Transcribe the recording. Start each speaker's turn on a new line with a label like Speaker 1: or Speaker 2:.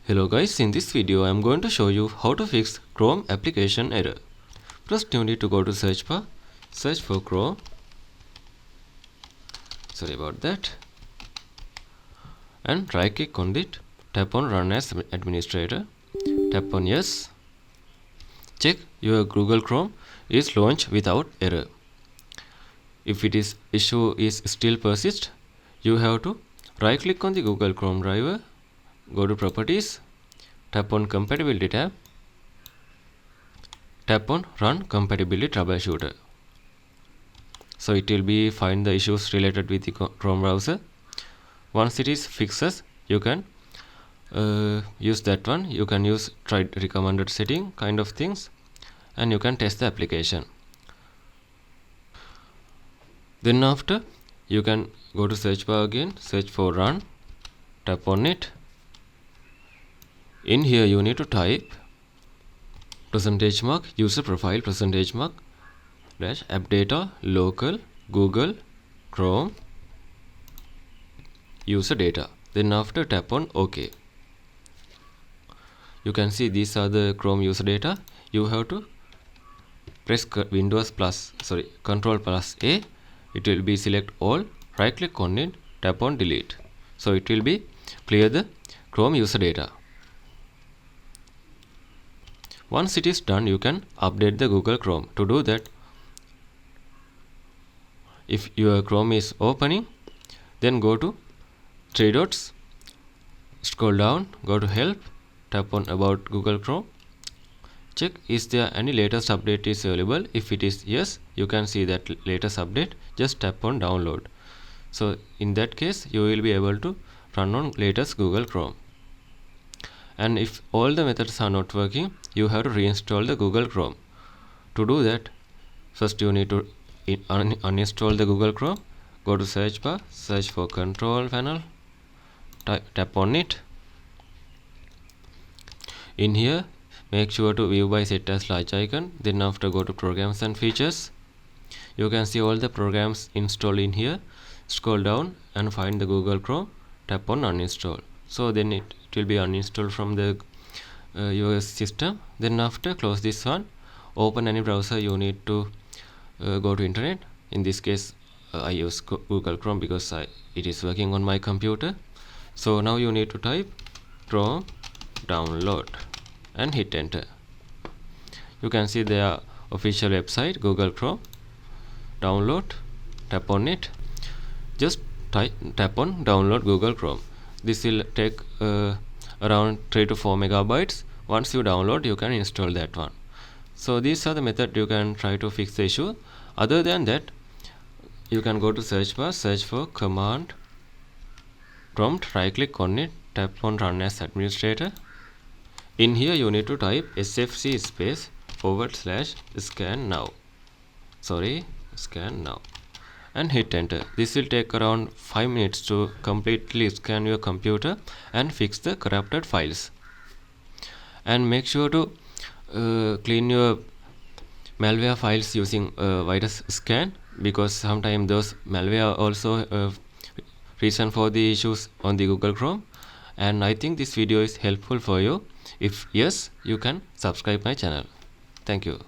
Speaker 1: Hello guys, in this video I am going to show you how to fix Chrome application error. First you need to go to search bar, search for Chrome, sorry about that, and right click on it, tap on run as administrator, tap on yes, check your Google Chrome is launched without error. If it is issue is still persist, you have to right click on the Google Chrome driver, go to properties, tap on compatibility tab, tap on run compatibility troubleshooter. So it will be find the issues related with the Chrome browser. Once it is fixes, you can use that one. You can use try recommended setting kind of things, and you can test the application. Then after you can go to search bar again, search for run, tap on it. In here you need to type %mark user profile %mark dash app data local Google Chrome user data. Then after tap on OK. You can see these are the Chrome user data. You have to press Control plus A. It will be select all, right click on it, tap on delete. So it will be clear the Chrome user data. Once it is done, you can update the Google Chrome. To do that, if your Chrome is opening, then go to three dots, scroll down, go to help, tap on about Google Chrome, check is there any latest update is available. If it is yes, you can see that latest update, just tap on download. So in that case you will be able to run on latest Google Chrome. And if all the methods are not working, you have to reinstall the Google Chrome. To do that, first you need to uninstall the Google Chrome, go to search bar, search for control panel, tap on it. In here make sure to view by set as large icon, then after go to programs and features. You can see all the programs installed in here. Scroll down and find the Google Chrome, tap on uninstall. So then it will be uninstalled from the your system. Then after close this one, open any browser you need to go to internet. In this case I use Google Chrome because it is working on my computer. So now you need to type Chrome download and hit enter. You can see their official website Google Chrome download, tap on it, just tap on download Google Chrome. This will take around 3 to 4 megabytes. Once you download, you can install that one. So these are the methods you can try to fix the issue. Other than that, you can go to search bar, search for command prompt, right click on it, tap on run as administrator. In here you need to type sfc space /scan now and hit enter. This will take around 5 minutes to completely scan your computer and fix the corrupted files. And make sure to clean your malware files using virus scan, because sometimes those malware also reason for the issues on the Google Chrome. And I think this video is helpful for you. If yes, you can subscribe my channel. Thank you.